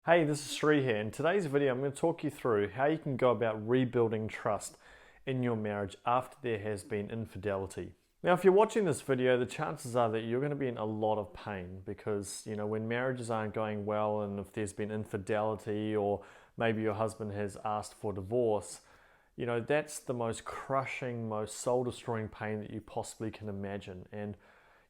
Hey, this is Sri here. In today's video, I'm going to talk you through how you can go about rebuilding trust in your marriage after there has been infidelity. Now, if you're watching this video, the chances are that you're going to be in a lot of pain because, when marriages aren't going well and if there's been infidelity or maybe your husband has asked for divorce, that's the most crushing, most soul-destroying pain that you possibly can imagine. And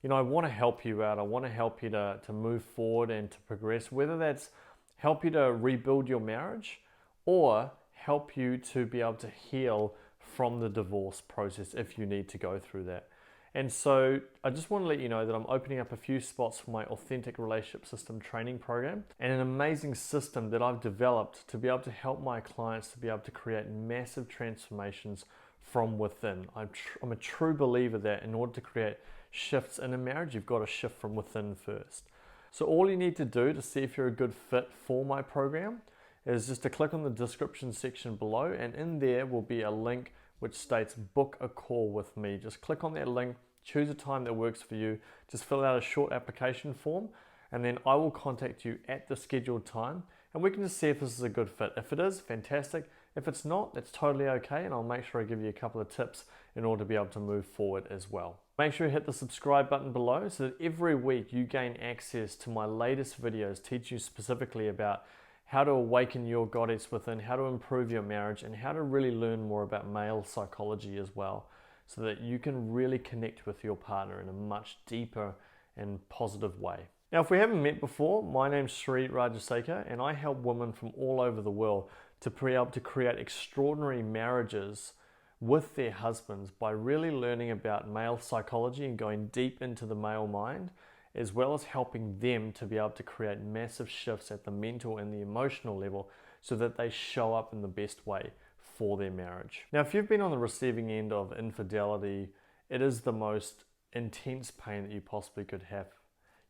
I want to help you out. I want to help you to move forward and to progress, whether that's help you to rebuild your marriage or help you to be able to heal from the divorce process if you need to go through that. And so I just want to let you know that I'm opening up a few spots for my Authentic Relationship System training program, and an amazing system that I've developed to be able to help my clients to be able to create massive transformations from within. I'm a true believer that in order to create shifts in a marriage, you've got to shift from within first. So all you need to do to see if you're a good fit for my program is just to click on the description section below, and in there will be a link which states book a call with me. Just click on that link, choose a time that works for you, just fill out a short application form, and then I will contact you at the scheduled time and we can just see if this is a good fit. If it is, fantastic. If it's not, that's totally okay, and I'll make sure I give you a couple of tips in order to be able to move forward as well. Make sure you hit the subscribe button below so that every week you gain access to my latest videos teaching you specifically about how to awaken your goddess within, how to improve your marriage, and how to really learn more about male psychology as well, so that you can really connect with your partner in a much deeper and positive way. Now, if we haven't met before, my name's Sri Rajasekar, and I help women from all over the world to be able to create extraordinary marriages with their husbands by really learning about male psychology and going deep into the male mind, as well as helping them to be able to create massive shifts at the mental and the emotional level so that they show up in the best way for their marriage. Now, if you've been on the receiving end of infidelity, it is the most intense pain that you possibly could have.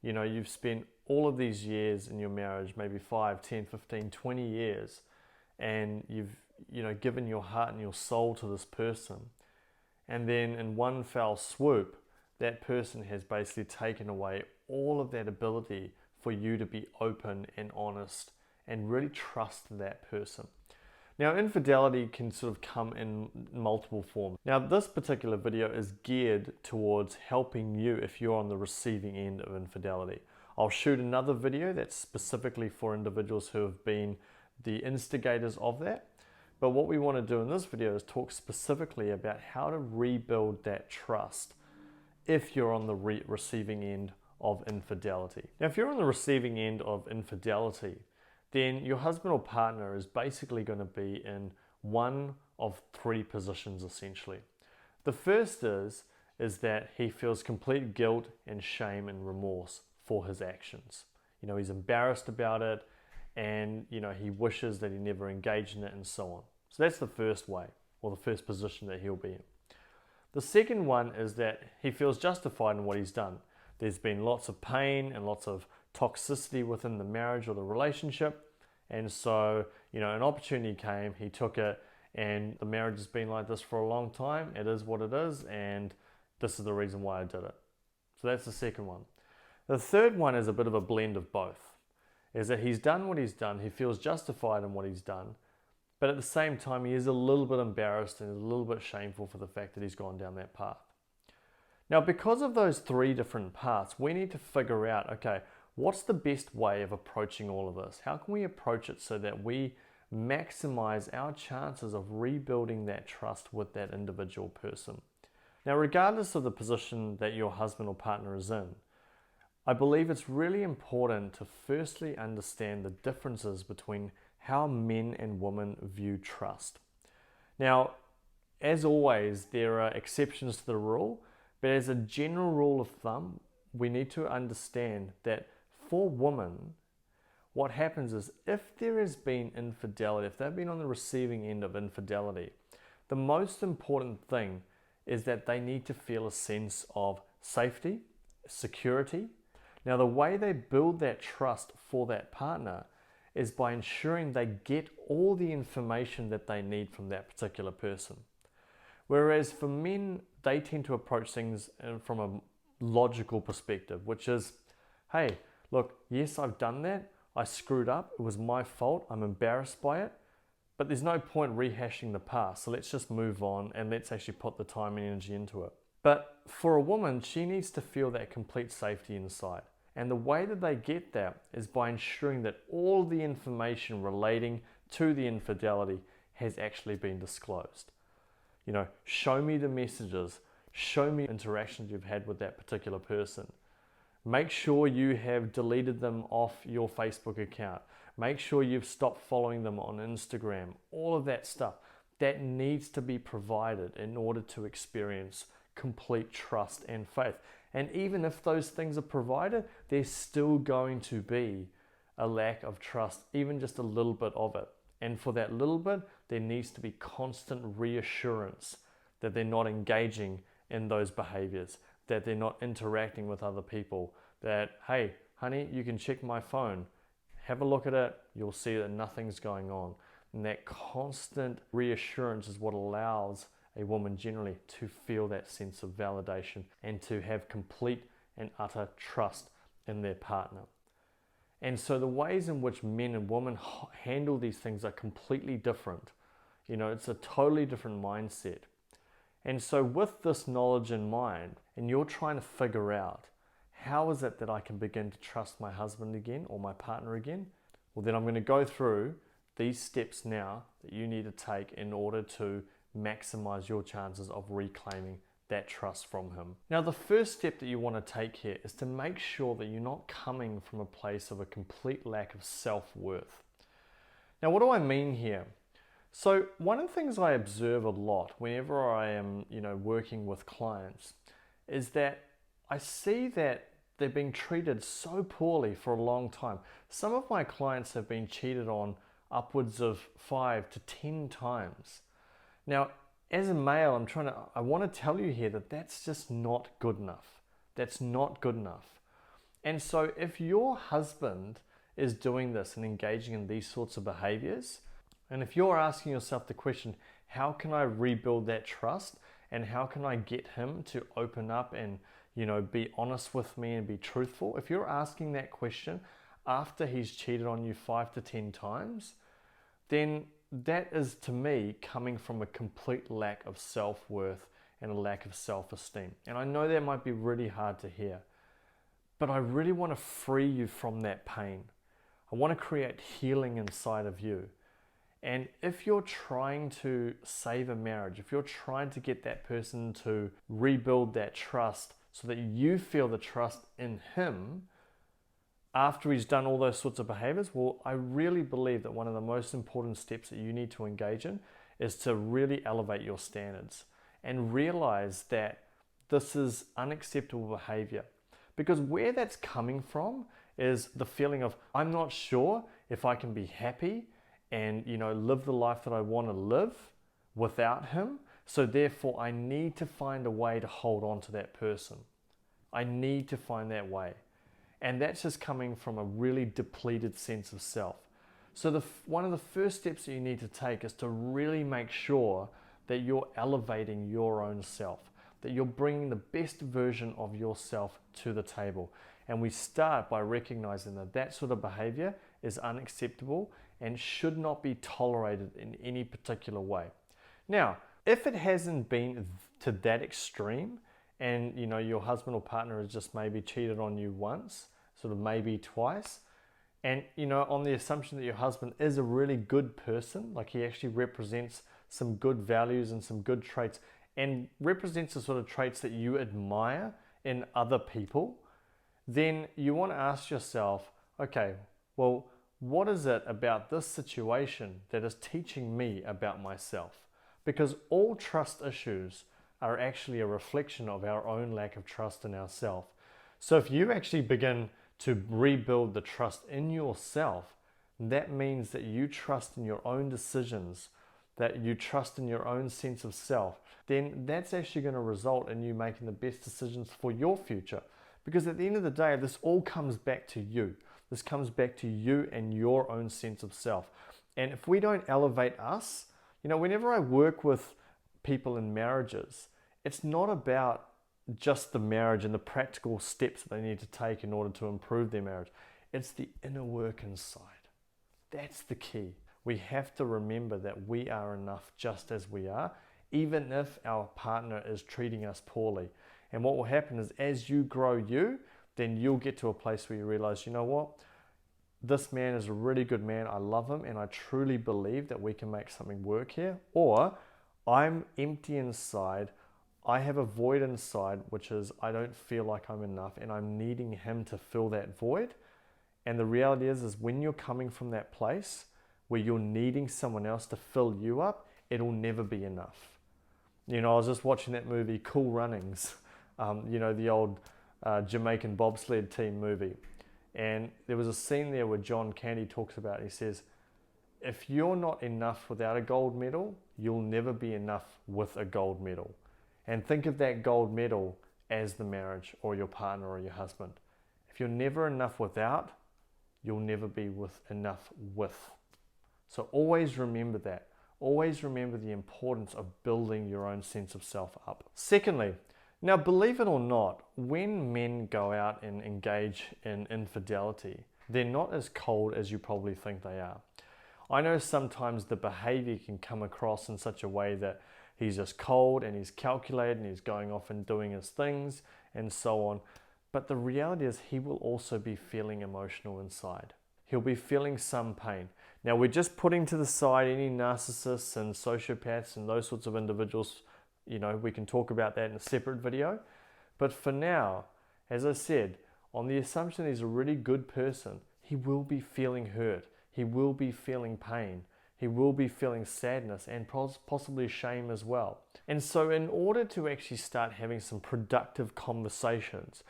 You've spent all of these years in your marriage, maybe 5, 10, 15, 20 years, and you've given your heart and your soul to this person. And then in one fell swoop, that person has basically taken away all of that ability for you to be open and honest and really trust that person. Now, infidelity can sort of come in multiple forms. Now, this particular video is geared towards helping you if you're on the receiving end of infidelity. I'll shoot another video that's specifically for individuals who have been the instigators of that. But what we want to do in this video is talk specifically about how to rebuild that trust if you're on the receiving end of infidelity. Now, if you're on the receiving end of infidelity, then your husband or partner is basically going to be in one of three positions essentially. The first is that he feels complete guilt and shame and remorse for his actions. He's embarrassed about it, and he wishes that he never engaged in it and so on. So that's the first way, or the first position that he'll be in. The second one is that he feels justified in what he's done. There's been lots of pain and lots of toxicity within the marriage or the relationship, and so an opportunity came, he took it, and the marriage has been like this for a long time. It is what it is, and this is the reason why I did it. So that's the second one. The third one is a bit of a blend of both, is that he's done what he's done, he feels justified in what he's done, but at the same time he is a little bit embarrassed and is a little bit shameful for the fact that he's gone down that path. Now, because of those three different paths, we need to figure out, okay, what's the best way of approaching all of this? How can we approach it so that we maximize our chances of rebuilding that trust with that individual person? Now, regardless of the position that your husband or partner is in, I believe it's really important to firstly understand the differences between how men and women view trust. Now, as always, there are exceptions to the rule, but as a general rule of thumb, we need to understand that for women, what happens is if there has been infidelity, if they've been on the receiving end of infidelity, the most important thing is that they need to feel a sense of safety, security. Now, the way they build that trust for that partner is by ensuring they get all the information that they need from that particular person. Whereas for men, they tend to approach things from a logical perspective, which is, hey, look, yes, I've done that. I screwed up, it was my fault, I'm embarrassed by it, but there's no point rehashing the past, so let's just move on and let's actually put the time and energy into it. But for a woman, she needs to feel that complete safety inside. And the way that they get that is by ensuring that all the information relating to the infidelity has actually been disclosed. You know, show me the messages, show me interactions you've had with that particular person. Make sure you have deleted them off your Facebook account. Make sure you've stopped following them on Instagram. All of that stuff, that needs to be provided in order to experience complete trust and faith. And even if those things are provided, there's still going to be a lack of trust, even just a little bit of it. And for that little bit, there needs to be constant reassurance that they're not engaging in those behaviors, that they're not interacting with other people, that, hey, honey, you can check my phone, have a look at it, you'll see that nothing's going on. And that constant reassurance is what allows a woman generally to feel that sense of validation and to have complete and utter trust in their partner. And so the ways in which men and women handle these things are completely different. You know, it's a totally different mindset. And so with this knowledge in mind, and you're trying to figure out, how is it that I can begin to trust my husband again or my partner again? Well, then I'm going to go through these steps now that you need to take in order to maximize your chances of reclaiming that trust from him. Now, the first step that you want to take here is to make sure that you're not coming from a place of a complete lack of self-worth. Now, what do I mean here? So one of the things I observe a lot whenever I am, working with clients is that I see that they're being treated so poorly for a long time. Some of my clients have been cheated on upwards of 5 to 10 times. Now, as a male, I want to tell you here that that's just not good enough. That's not good enough. And so if your husband is doing this and engaging in these sorts of behaviors, and if you're asking yourself the question, how can I rebuild that trust? And how can I get him to open up and, be honest with me and be truthful? If you're asking that question after he's cheated on you 5 to 10 times, then that is, to me, coming from a complete lack of self-worth and a lack of self-esteem. And I know that might be really hard to hear, but I really want to free you from that pain. I want to create healing inside of you. And if you're trying to save a marriage, if you're trying to get that person to rebuild that trust so that you feel the trust in him after he's done all those sorts of behaviors, well, I really believe that one of the most important steps that you need to engage in is to really elevate your standards and realize that this is unacceptable behavior. Because where that's coming from is the feeling of, I'm not sure if I can be happy and live the life that I want to live without him. So therefore I need to find a way to hold on to that person. I need to find that way. And that's just coming from a really depleted sense of self. So one of the first steps that you need to take is to really make sure that you're elevating your own self, that you're bringing the best version of yourself to the table. And we start by recognizing that that sort of behavior is unacceptable and should not be tolerated in any particular way. Now, if it hasn't been to that extreme and your husband or partner has just maybe cheated on you once, sort of maybe twice, and on the assumption that your husband is a really good person, like he actually represents some good values and some good traits and represents the sort of traits that you admire in other people, then you want to ask yourself, okay, well, what is it about this situation that is teaching me about myself? Because all trust issues are actually a reflection of our own lack of trust in ourselves. So if you actually begin to rebuild the trust in yourself, that means that you trust in your own decisions, that you trust in your own sense of self, then that's actually going to result in you making the best decisions for your future. Because at the end of the day, this all comes back to you. This comes back to you and your own sense of self. And if we don't elevate us, whenever I work with people in marriages, it's not about just the marriage and the practical steps that they need to take in order to improve their marriage. It's the inner work inside. That's the key. We have to remember that we are enough just as we are, even if our partner is treating us poorly. And what will happen is as you grow you, then you'll get to a place where you realize, you know what? This man is a really good man. I love him and I truly believe that we can make something work here. Or I'm empty inside. I have a void inside, which is I don't feel like I'm enough and I'm needing him to fill that void. And the reality is when you're coming from that place where you're needing someone else to fill you up, it'll never be enough. You know, I was just watching that movie, Cool Runnings, the old Jamaican bobsled team movie. And there was a scene there where John Candy talks about, he says, if you're not enough without a gold medal, you'll never be enough with a gold medal. And think of that gold medal as the marriage or your partner or your husband. If you're never enough without, you'll never be enough with. So always remember that. Always remember the importance of building your own sense of self up. Secondly, now believe it or not, when men go out and engage in infidelity, they're not as cold as you probably think they are. I know sometimes the behavior can come across in such a way that he's just cold and he's calculated and he's going off and doing his things and so on. But the reality is he will also be feeling emotional inside. He'll be feeling some pain. Now we're just putting to the side any narcissists and sociopaths and those sorts of individuals. You know, we can talk about that in a separate video. But for now, as I said, on the assumption he's a really good person, he will be feeling hurt. He will be feeling pain. He will be feeling sadness and possibly shame as well. And so in order to actually start having some productive conversations,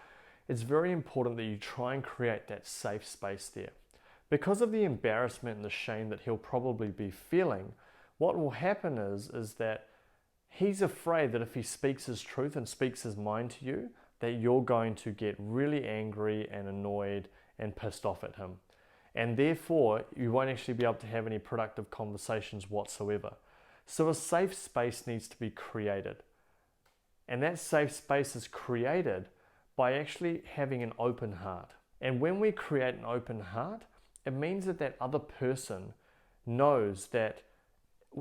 it's very important that you try and create that safe space there. Because of the embarrassment and the shame that he'll probably be feeling, what will happen is that he's afraid that if he speaks his truth and speaks his mind to you, that you're going to get really angry and annoyed and pissed off at him. And therefore, you won't actually be able to have any productive conversations whatsoever. So a safe space needs to be created. And that safe space is created by actually having an open heart. And when we create an open heart, it means that that other person knows that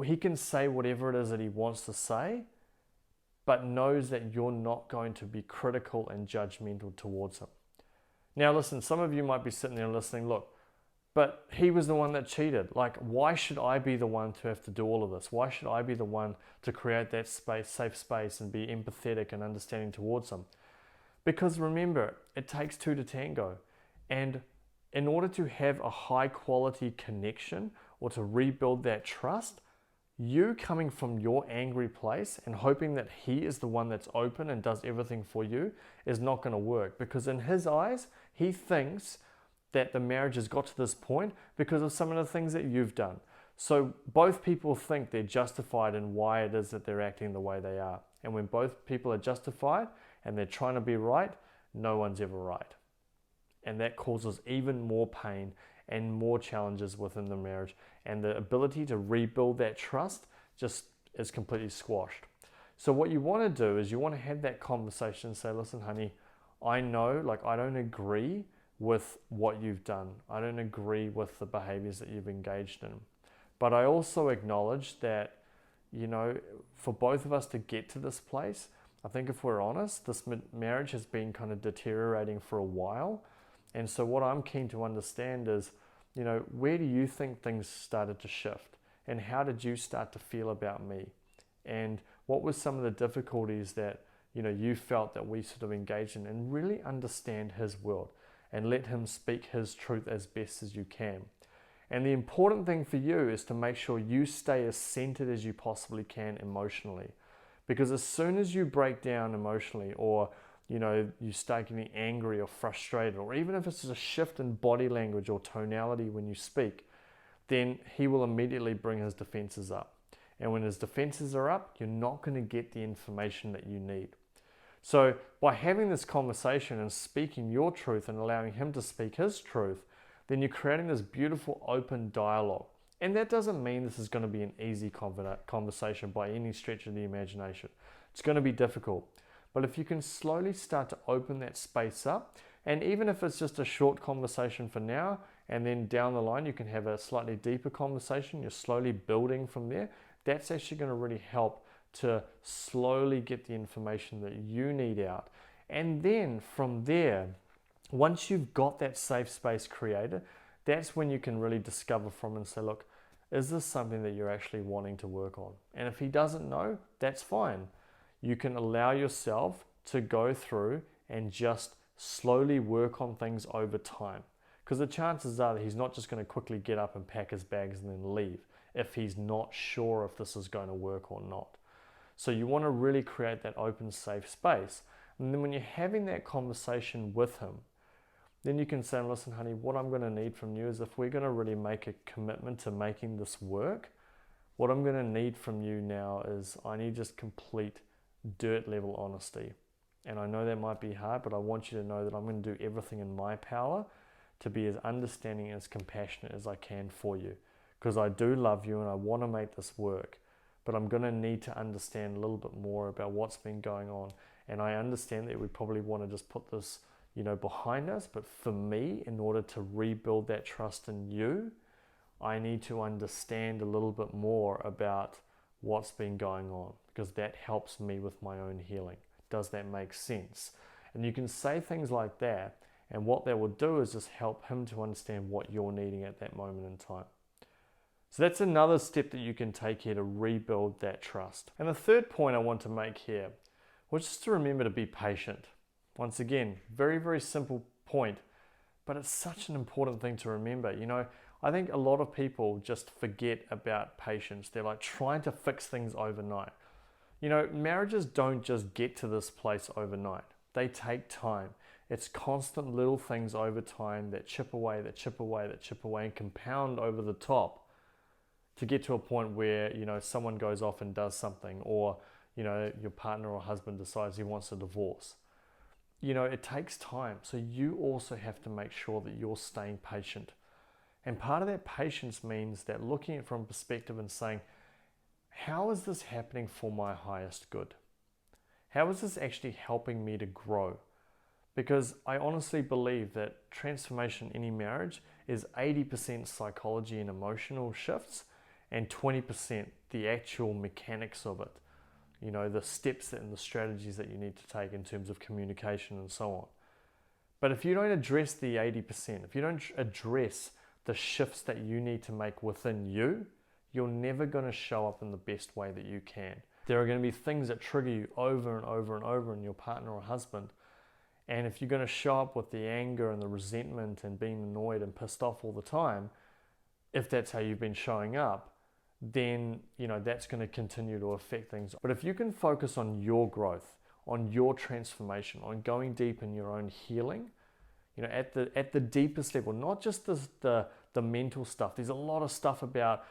he can say whatever it is that he wants to say, but knows that you're not going to be critical and judgmental towards him. Now listen, some of you might be sitting there listening, look, but he was the one that cheated. Like, why should I be the one to have to do all of this? Why should I be the one to create that space, safe space, and be empathetic and understanding towards him? Because remember, it takes two to tango. And in order to have a high quality connection or to rebuild that trust, you coming from your angry place and hoping that he is the one that's open and does everything for you is not going to work. Because in his eyes, he thinks that the marriage has got to this point because of some of the things that you've done. So both people think they're justified in why it is that they're acting the way they are. And when both people are justified and they're trying to be right, no one's ever right. And that causes even more pain and more challenges within the marriage. And the ability to rebuild that trust just is completely squashed. So what you want to do is you want to have that conversation and say, listen, honey, I know, like, I don't agree with what you've done. I don't agree with the behaviors that you've engaged in. But I also acknowledge that, you know, for both of us to get to this place, I think if we're honest, this marriage has been kind of deteriorating for a while. And so what I'm keen to understand is, you know, where do you think things started to shift? And how did you start to feel about me? And what were some of the difficulties that, you know, you felt that we sort of engaged in? And really understand his world and let him speak his truth as best as you can. And the important thing for you is to make sure you stay as centered as you possibly can emotionally. Because as soon as you break down emotionally, or you know, you start getting angry or frustrated, or even if it's a shift in body language or tonality when you speak, then he will immediately bring his defenses up. And when his defenses are up, you're not going to get the information that you need. So by having this conversation and speaking your truth and allowing him to speak his truth, then you're creating this beautiful open dialogue. And that doesn't mean this is going to be an easy conversation by any stretch of the imagination. It's going to be difficult. But if you can slowly start to open that space up, And even if it's just a short conversation for now, and then down the line you can have a slightly deeper conversation, you're slowly building from there, that's actually going to really help to slowly get the information that you need out. And then from there, once you've got that safe space created, that's when you can really discover from and say, look, is this something that you're actually wanting to work on? And if he doesn't know, that's fine. You can allow yourself to go through and just slowly work on things over time. Because the chances are that he's not just going to quickly get up and pack his bags and then leave if he's not sure if this is going to work or not. So you want to really create that open, safe space. And then when you're having that conversation with him, then you can say, listen, honey, what I'm going to need from you is if we're going to really make a commitment to making this work, what I'm going to need from you now is I need just complete dirt level honesty. And I know that might be hard, but I want you to know that I'm going to do everything in my power to be as understanding and as compassionate as I can for you. Because I do love you and I want to make this work. But I'm going to need to understand a little bit more about what's been going on. And I understand that we probably want to just put this, behind us. But for me, in order to rebuild that trust in you, I need to understand a little bit more about what's been going on, because that helps me with my own healing. Does that make sense? And you can say things like that, and what that will do is just help him to understand what you're needing at that moment in time. So that's another step that you can take here to rebuild that trust. And the third point I want to make here was just to remember to be patient. Once again, very, very simple point, but it's such an important thing to remember. I think a lot of people just forget about patience. They're like trying to fix things overnight. Marriages don't just get to this place overnight. They take time. It's constant little things over time that chip away, and compound over the top to get to a point where, someone goes off and does something, or, your partner or husband decides he wants a divorce. It takes time. So you also have to make sure that you're staying patient. And part of that patience means that looking at it from a perspective and saying, how is this happening for my highest good? How is this actually helping me to grow? Because I honestly believe that transformation in any marriage is 80% psychology and emotional shifts and 20% the actual mechanics of it. The steps and the strategies that you need to take in terms of communication and so on. But if you don't address the 80%, if you don't address the shifts that you need to make within you, you're never going to show up in the best way that you can. There are going to be things that trigger you over and over and over in your partner or husband. And if you're going to show up with the anger and the resentment and being annoyed and pissed off all the time, if that's how you've been showing up, then that's going to continue to affect things. But if you can focus on your growth, on your transformation, on going deep in your own healing, at the deepest level, not just the mental stuff. There's a lot of stuff about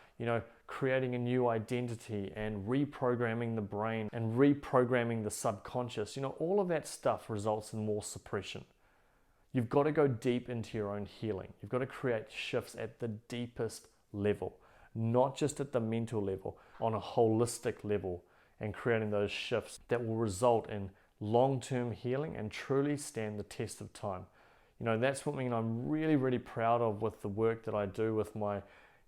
creating a new identity and reprogramming the brain and reprogramming the subconscious. All of that stuff results in more suppression. You've got to go deep into your own healing. You've got to create shifts at the deepest level, not just at the mental level, on a holistic level, and creating those shifts that will result in long-term healing and truly stand the test of time. That's something I'm really, really proud of with the work that I do with my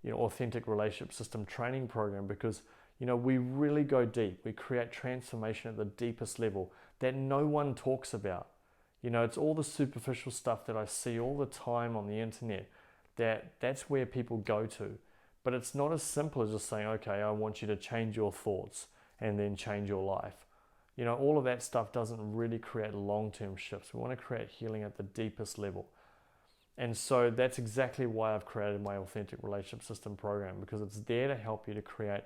authentic relationship system training program, because we really go deep. We create transformation at the deepest level that no one talks about. It's all the superficial stuff that I see all the time on the internet, that's where people go to. But it's not as simple as just saying, okay, I want you to change your thoughts and then change your life. All of that stuff doesn't really create long-term shifts. We want to create healing at the deepest level. And so that's exactly why I've created my Authentic Relationship System program, because it's there to help you to create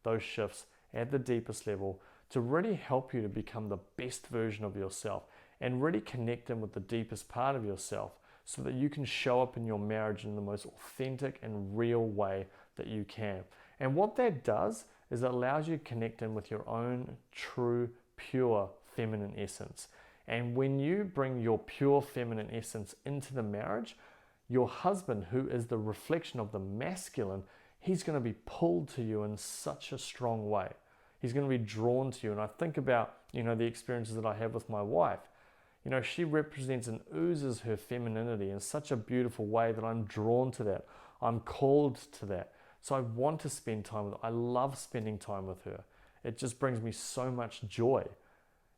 those shifts at the deepest level, to really help you to become the best version of yourself and really connect in with the deepest part of yourself, so that you can show up in your marriage in the most authentic and real way that you can. And what that does is it allows you to connect in with your own true, pure feminine essence. And when you bring your pure feminine essence into the marriage, your husband, who is the reflection of the masculine, he's going to be pulled to you in such a strong way. He's going to be drawn to you. And I think about, the experiences that I have with my wife. You know, she represents and oozes her femininity in such a beautiful way that I'm drawn to that. I'm called to that. So I want to spend time with her. I love spending time with her. It just brings me so much joy.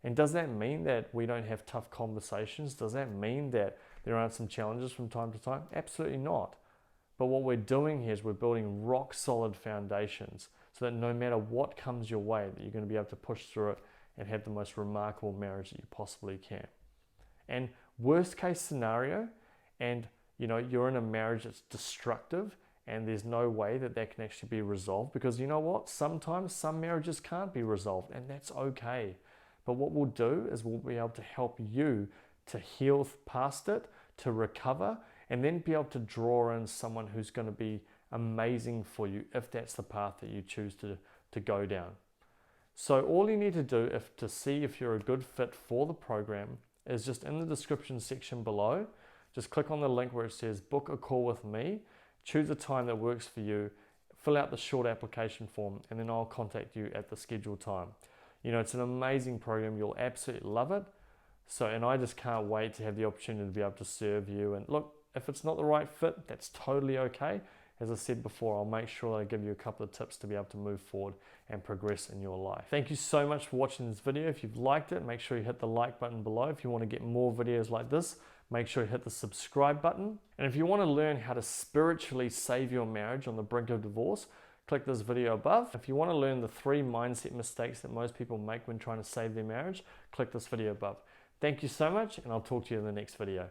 And does that mean that we don't have tough conversations? Does that mean that there aren't some challenges from time to time? Absolutely not. But what we're doing here is we're building rock solid foundations so that no matter what comes your way, that you're going to be able to push through it and have the most remarkable marriage that you possibly can. And worst case scenario, and you know, you're in a marriage that's destructive and there's no way that that can actually be resolved, because you know what? Sometimes some marriages can't be resolved, and that's okay. But what we'll do is we'll be able to help you to heal past it, to recover, and then be able to draw in someone who's going to be amazing for you if that's the path that you choose to go down. So all you need to do to see if you're a good fit for the program is just in the description section below. Just click on the link where it says book a call with me, choose a time that works for you, fill out the short application form, and then I'll contact you at the scheduled time. You know, it's an amazing program. You'll absolutely love it. So, and I just can't wait to have the opportunity to be able to serve you. And look, if it's not the right fit, that's totally okay. As I said before, I'll make sure that I give you a couple of tips to be able to move forward and progress in your life. Thank you so much for watching this video. If you've liked it, make sure you hit the like button below. If you want to get more videos like this, make sure you hit the subscribe button. And if you want to learn how to spiritually save your marriage on the brink of divorce, click this video above. If you want to learn the 3 mindset mistakes that most people make when trying to save their marriage, click this video above. Thank you so much, and I'll talk to you in the next video.